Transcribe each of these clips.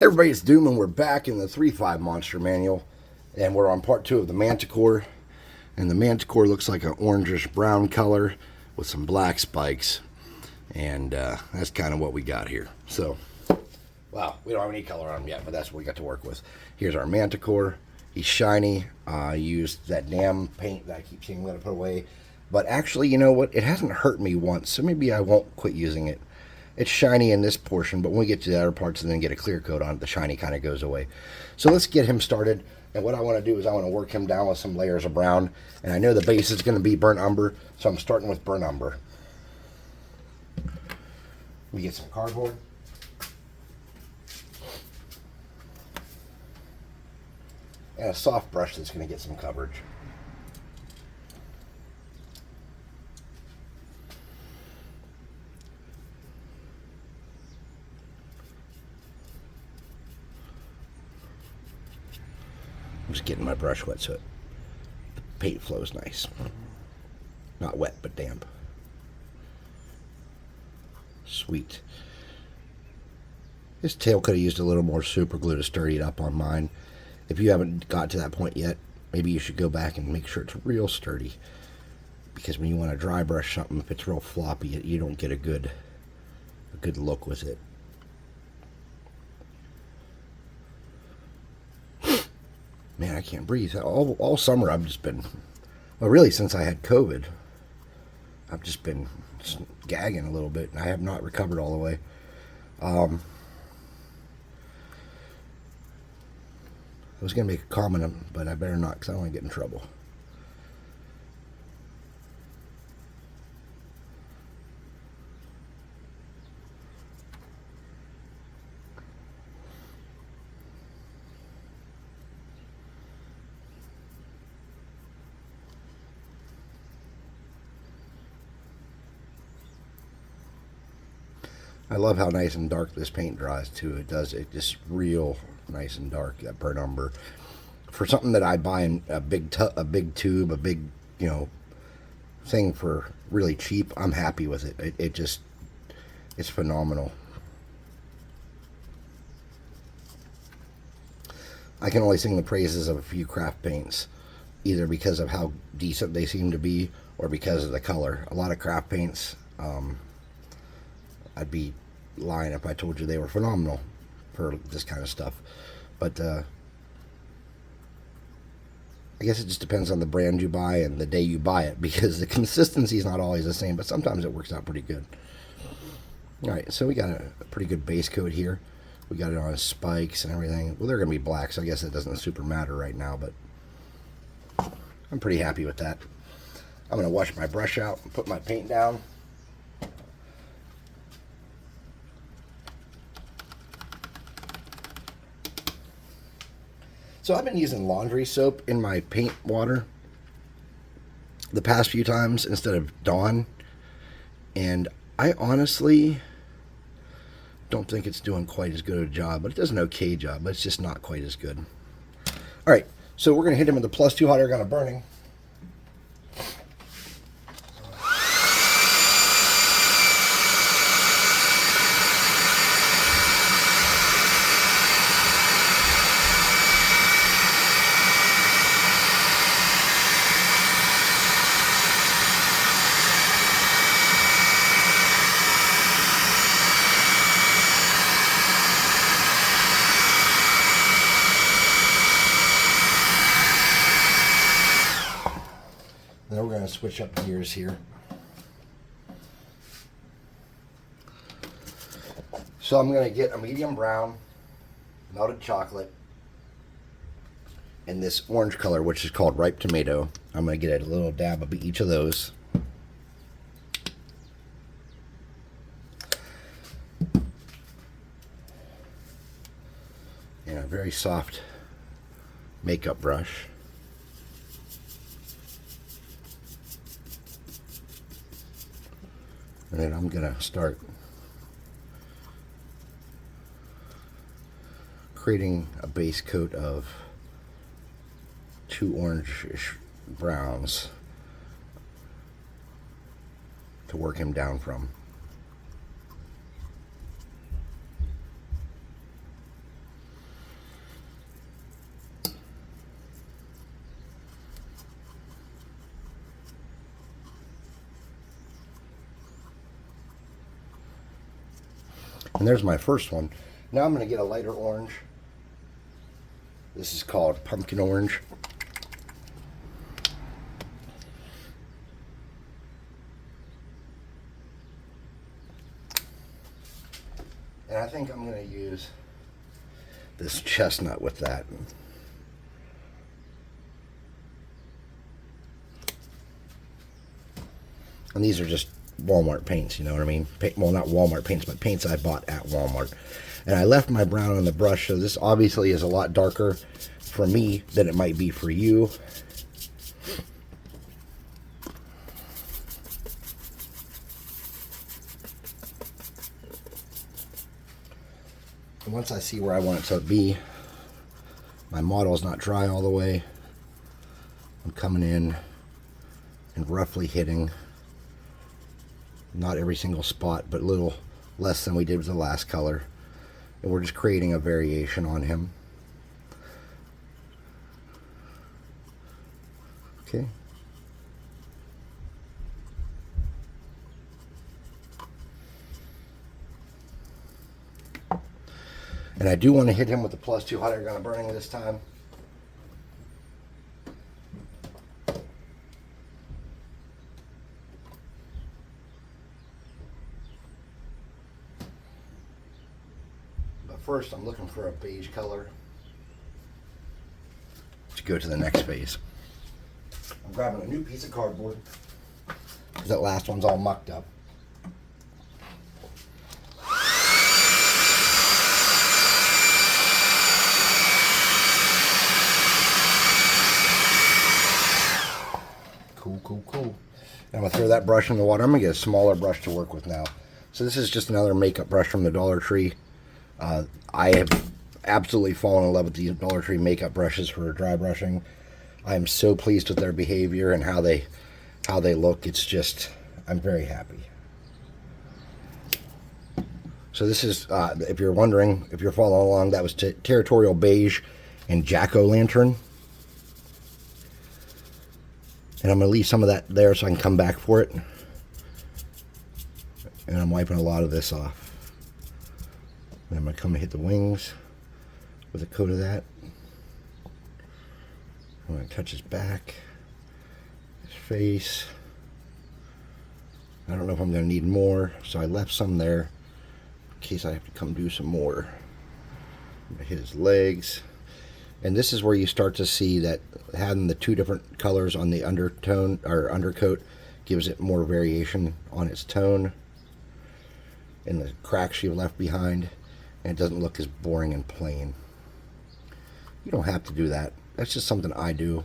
Everybody, it's Doom, and we're back in the 3.5 Monster Manual, and we're on part 2 of the Manticore. And the Manticore looks like an orangish brown color with some black spikes, and that's kind of what we got here. So, wow, we don't have any color on him yet, but that's what we got to work with. Here's our Manticore. He's shiny. I used that damn paint that I keep saying I'm going to put away, but actually, you know what? It hasn't hurt me once, so maybe I won't quit using it. It's shiny in this portion, but when we get to the other parts and then get a clear coat on it, the shiny kind of goes away. So let's get him started. And what I want to do is I want to work him down with some layers of brown. And I know the base is going to be burnt umber, so I'm starting with burnt umber. We get some cardboard. And a soft brush that's going to get some coverage. I'm just getting my brush wet so the paint flows nice. Not wet, but damp. Sweet. This tail could have used a little more super glue to sturdy it up on mine. If you haven't got to that point yet, maybe you should go back and make sure it's real sturdy. Because when you want to dry brush something, if it's real floppy, you don't get a good look with it. Man, I can't breathe. All summer I've just been, well, really since I had COVID, I've just been gagging a little bit, and I have not recovered all the way. I was going to make a comment, but I better not because I don't want to get in trouble. I love how nice and dark this paint dries too. It just real nice and dark, that burnt umber. For something that I buy in a big tube, a big, thing for really cheap, I'm happy with it. It's phenomenal. I can only sing the praises of a few craft paints, either because of how decent they seem to be or because of the color. A lot of craft paints, I'd be lying if I told you they were phenomenal for this kind of stuff. But I guess it just depends on the brand you buy and the day you buy it, because the consistency is not always the same, but sometimes it works out pretty good. Alright, so we got a pretty good base coat here. We got it on spikes and everything. Well, they're going to be black, so I guess it doesn't super matter right now, but I'm pretty happy with that. I'm going to wash my brush out and put my paint down. So I've been using laundry soap in my paint water the past few times instead of Dawn, and I honestly don't think it's doing quite as good a job, but it does an okay job, but it's just not quite as good. Alright, so we're going to hit him with the +2 hot air gun of burning. Then we're going to switch up gears here. So I'm going to get a medium brown, melted chocolate, and this orange color, which is called ripe tomato. I'm going to get a little dab of each of those. And a very soft makeup brush. And then I'm going to start creating a base coat of 2 orange-ish browns to work him down from. And there's my first one. Now I'm going to get a lighter orange. This is called pumpkin orange. And I think I'm going to use this chestnut with that. And these are just Walmart paints, you know what I mean? Well, not Walmart paints, but paints I bought at Walmart. And I left my brown on the brush, so this obviously is a lot darker for me than it might be for you. And once I see where I want it to be, my model is not dry all the way, I'm coming in and roughly hitting, not every single spot, but a little less than we did with the last color. And we're just creating a variation on him. Okay. And I do want to hit him with the +2 hot air gun burning this time. But first I'm looking for a beige color to go to the next phase. I'm grabbing a new piece of cardboard because that last one's all mucked up. Cool. I'm going to throw that brush in the water. I'm going to get a smaller brush to work with now. So this is just another makeup brush from the Dollar Tree. I have absolutely fallen in love with these Dollar Tree makeup brushes for dry brushing. I am so pleased with their behavior and how they look. It's just, I'm very happy. So this is, if you're wondering, if you're following along, that was Territorial Beige and Jack-O-Lantern. And I'm going to leave some of that there so I can come back for it. And I'm wiping a lot of this off. And I'm going to come and hit the wings with a coat of that. I'm going to touch his back, his face. I don't know if I'm going to need more, so I left some there in case I have to come do some more. I'm going to hit his legs. And this is where you start to see that having the two different colors on the undertone or undercoat gives it more variation on its tone and the cracks you left behind, and it doesn't look as boring and plain. You don't have to do that. That's just something I do.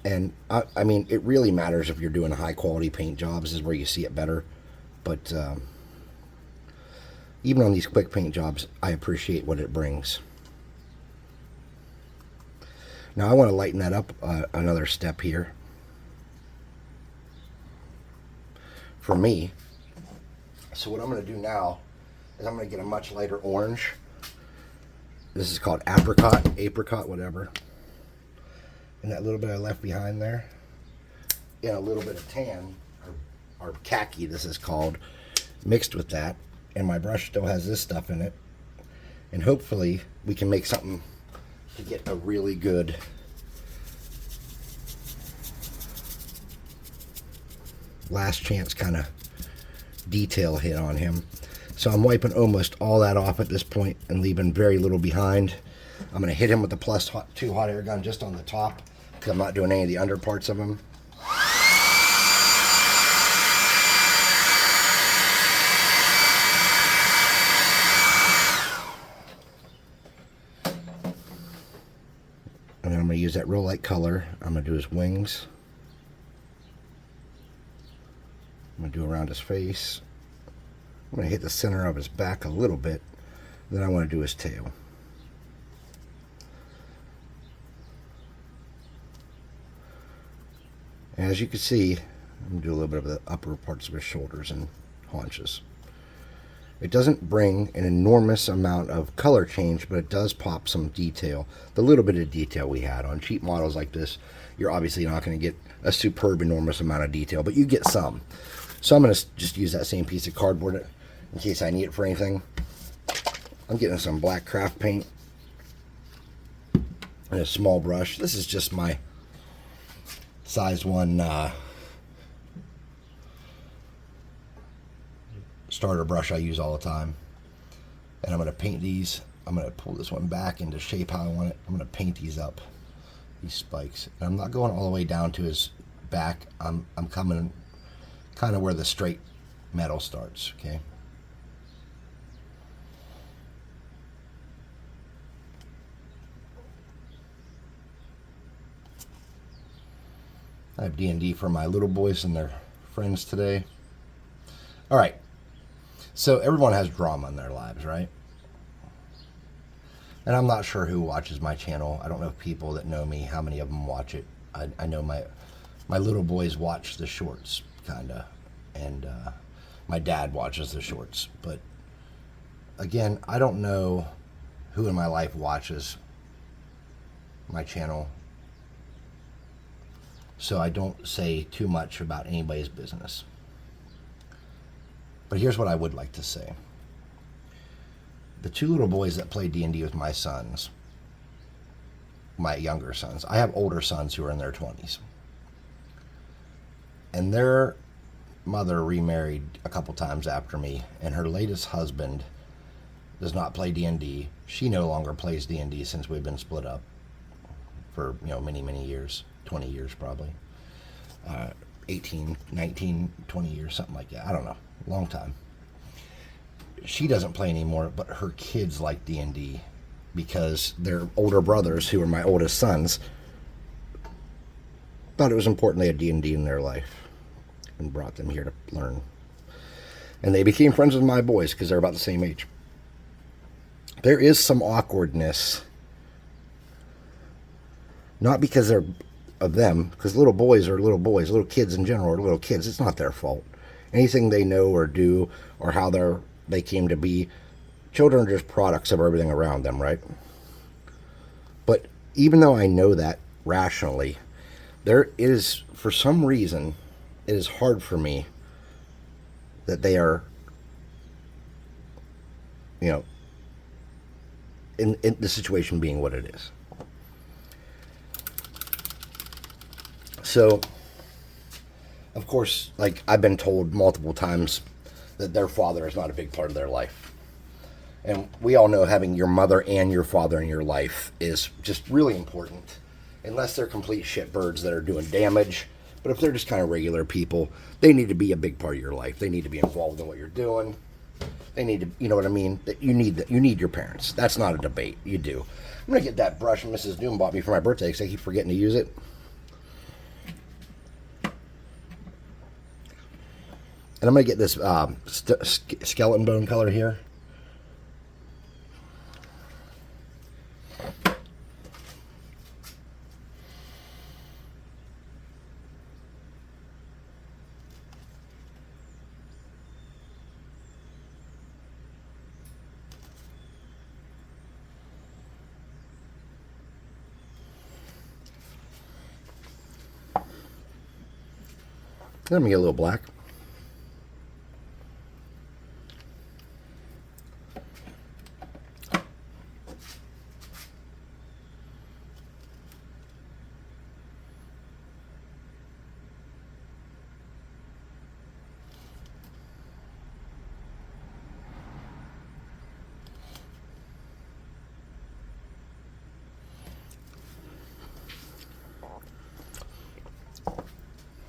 And I mean, it really matters if you're doing high quality paint jobs, is where you see it better. But even on these quick paint jobs, I appreciate what it brings. Now I want to lighten that up another step here. For me. So what I'm going to do now is I'm going to get a much lighter orange. This is called apricot, whatever. And that little bit I left behind there. And a little bit of tan, or khaki this is called, mixed with that. And my brush still has this stuff in it. And hopefully we can make something to get a really good last chance kind of detail hit on him. So I'm wiping almost all that off at this point and leaving very little behind. I'm going to hit him with the +2 hot air gun just on the top because I'm not doing any of the under parts of him. And then I'm going to use that real light color. I'm going to do his wings. I'm going to do around his face. I'm going to hit the center of his back a little bit. Then I want to do his tail. And as you can see, I'm going to do a little bit of the upper parts of his shoulders and haunches. It doesn't bring an enormous amount of color change, but it does pop some detail. The little bit of detail we had on cheap models like this, you're obviously not going to get a superb, enormous amount of detail, but you get some. So I'm going to just use that same piece of cardboard in case I need it for anything. I'm getting some black craft paint and a small brush. This is just my size 1 starter brush I use all the time. And I'm going to paint these. I'm going to pull this one back into shape how I want it. I'm going to paint these up, these spikes. And I'm not going all the way down to his back. I'm coming kind of where the straight metal starts, okay? I have D&D for my little boys and their friends today. All right. So everyone has drama in their lives, right? And I'm not sure who watches my channel. I don't know people that know me, how many of them watch it. I know my little boys watch the shorts, kind of. And my dad watches the shorts. But again, I don't know who in my life watches my channel. So I don't say too much about anybody's business. But here's what I would like to say. The 2 little boys that play D&D with my sons, my younger sons, I have older sons who are in their 20s. And their mother remarried a couple times after me, and her latest husband does not play D&D. She no longer plays D&D since we've been split up for, many, many years. 20 years probably. 18, 19, 20 years, something like that. I don't know. Long time. She doesn't play anymore, but her kids like D&D because their older brothers, who are my oldest sons, thought it was important they had D&D in their life and brought them here to learn. And they became friends with my boys because they're about the same age. There is some awkwardness, not because they're of them, because little boys are little boys, little kids in general are little kids. It's not their fault. Anything they know or do or how they came to be, children are just products of everything around them, right? But even though I know that rationally, there is, for some reason, it is hard for me that they are, in the situation being what it is. So, of course, like I've been told multiple times that their father is not a big part of their life. And we all know having your mother and your father in your life is just really important. Unless they're complete shitbirds that are doing damage. But if they're just kind of regular people, they need to be a big part of your life. They need to be involved in what you're doing. They need to, you know what I mean? That you need your parents. That's not a debate. You do. I'm going to get that brush Mrs. Doom bought me for my birthday because I keep forgetting to use it. And I'm going to get this skeleton bone color here. Let me get a little black.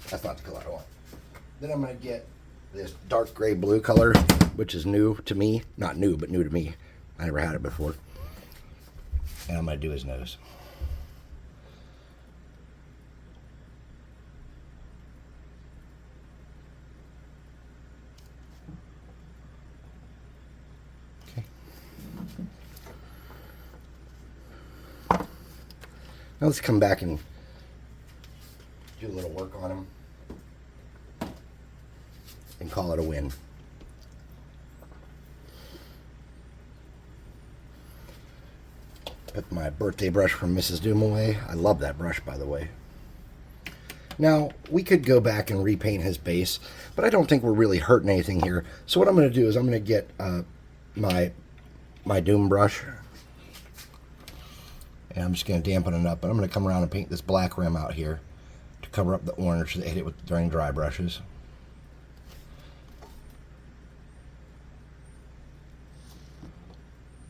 That's not the color I want. Then I'm going to get this dark gray blue color, which is new to me. Not new, but new to me. I never had it before. And I'm going to do his nose. Okay. Now let's come back and do a little work on him and call it a win. Put my birthday brush from Mrs. Doom away. I love that brush, by the way. Now, we could go back and repaint his base, but I don't think we're really hurting anything here. So what I'm going to do is I'm going to get my my Doom brush. And I'm just going to dampen it up. And I'm going to come around and paint this black rim out here to cover up the orange that hit it with during dry brushes.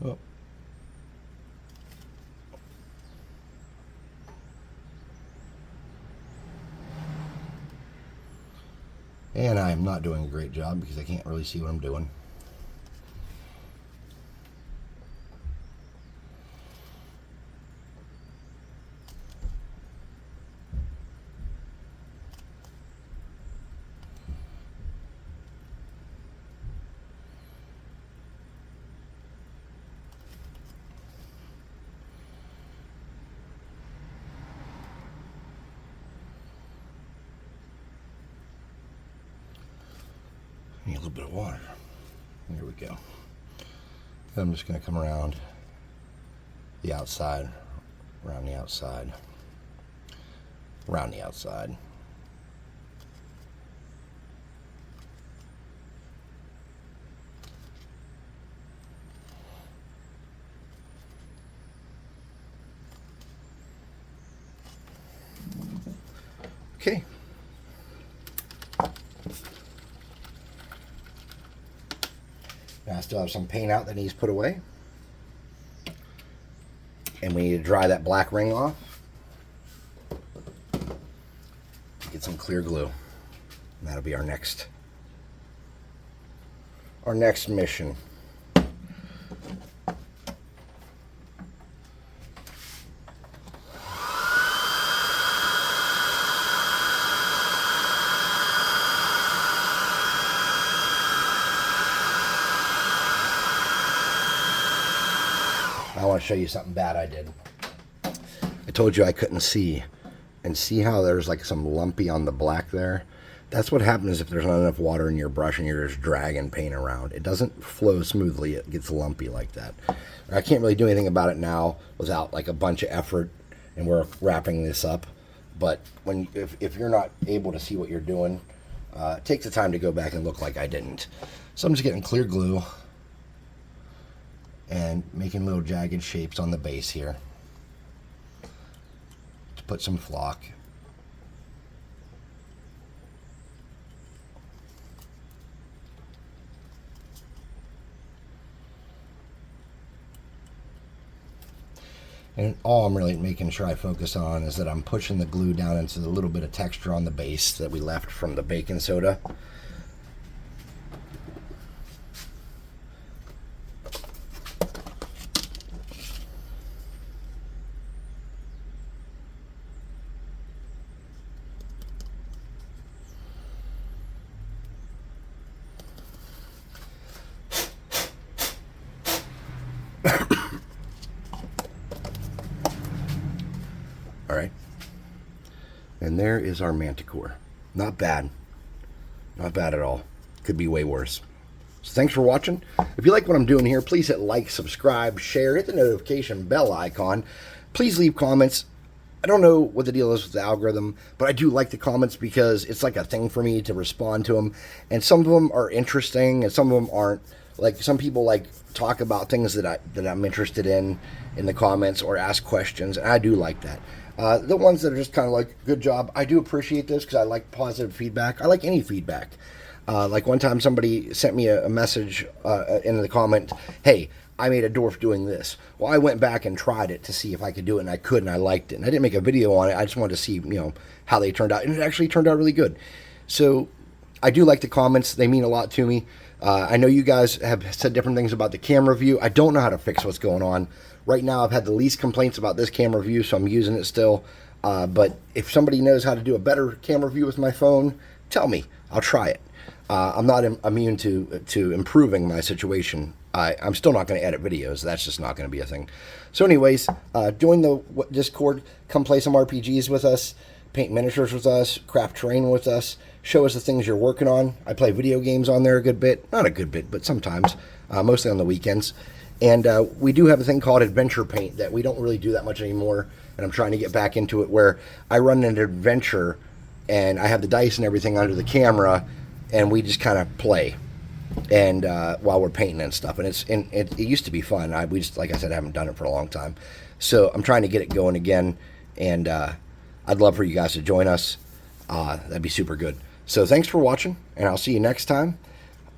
Oh. And I am not doing a great job because I can't really see what I'm doing. Need a little bit of water. There we go. I'm just going to come around the outside, around the outside, around the outside. Okay. Now I still have some paint out that needs put away. And we need to dry that black ring off. Get some clear glue. And that'll be our next mission. I want to show you something bad I did. I told you I couldn't see. And see how there's like some lumpy on the black there? That's what happens if there's not enough water in your brush and you're just dragging paint around. It doesn't flow smoothly. It gets lumpy like that. I can't really do anything about it now without like a bunch of effort, and we're wrapping this up. But if you're not able to see what you're doing, take the time to go back and look like I didn't. So I'm just getting clear glue and making little jagged shapes on the base here to put some flock. And all I'm really making sure I focus on is that I'm pushing the glue down into the little bit of texture on the base that we left from the baking soda. All right, and there is our Manticore. Not bad. Not bad at all. Could be way worse. So thanks for watching. If you like what I'm doing here, please hit like, subscribe, share, hit the notification bell icon. Please leave comments. I don't know what the deal is with the algorithm, but I do like the comments because it's like a thing for me to respond to them. And some of them are interesting and some of them aren't. Like some people like talk about things that I'm interested in the comments or ask questions, and I do like that. The ones that are just kind of like, good job, I do appreciate this because I like positive feedback. I like any feedback. Like one time somebody sent me a message in the comment, hey, I made a dwarf doing this. Well, I went back and tried it to see if I could do it, and I could, and I liked it. And I didn't make a video on it. I just wanted to see, how they turned out. And it actually turned out really good. So I do like the comments. They mean a lot to me. I know you guys have said different things about the camera view. I don't know how to fix what's going on. Right now, I've had the least complaints about this camera view, so I'm using it still. But if somebody knows how to do a better camera view with my phone, tell me. I'll try it. I'm not immune to improving my situation. I'm still not going to edit videos. That's just not going to be a thing. So anyways, join the Discord. Come play some RPGs with us. Paint miniatures with us. Craft terrain with us. Show us the things you're working on. I play video games on there a good bit. Not a good bit, but sometimes. Mostly on the weekends. And we do have a thing called Adventure Paint that we don't really do that much anymore. And I'm trying to get back into it where I run an adventure and I have the dice and everything under the camera and we just kind of play. and while we're painting and stuff. And it used to be fun. We just, like I said, haven't done it for a long time. So I'm trying to get it going again, and I'd love for you guys to join us. That'd be super good. So thanks for watching, and I'll see you next time.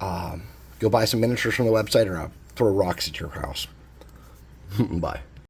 Go buy some miniatures from the website, or I'll throw rocks at your house. Bye.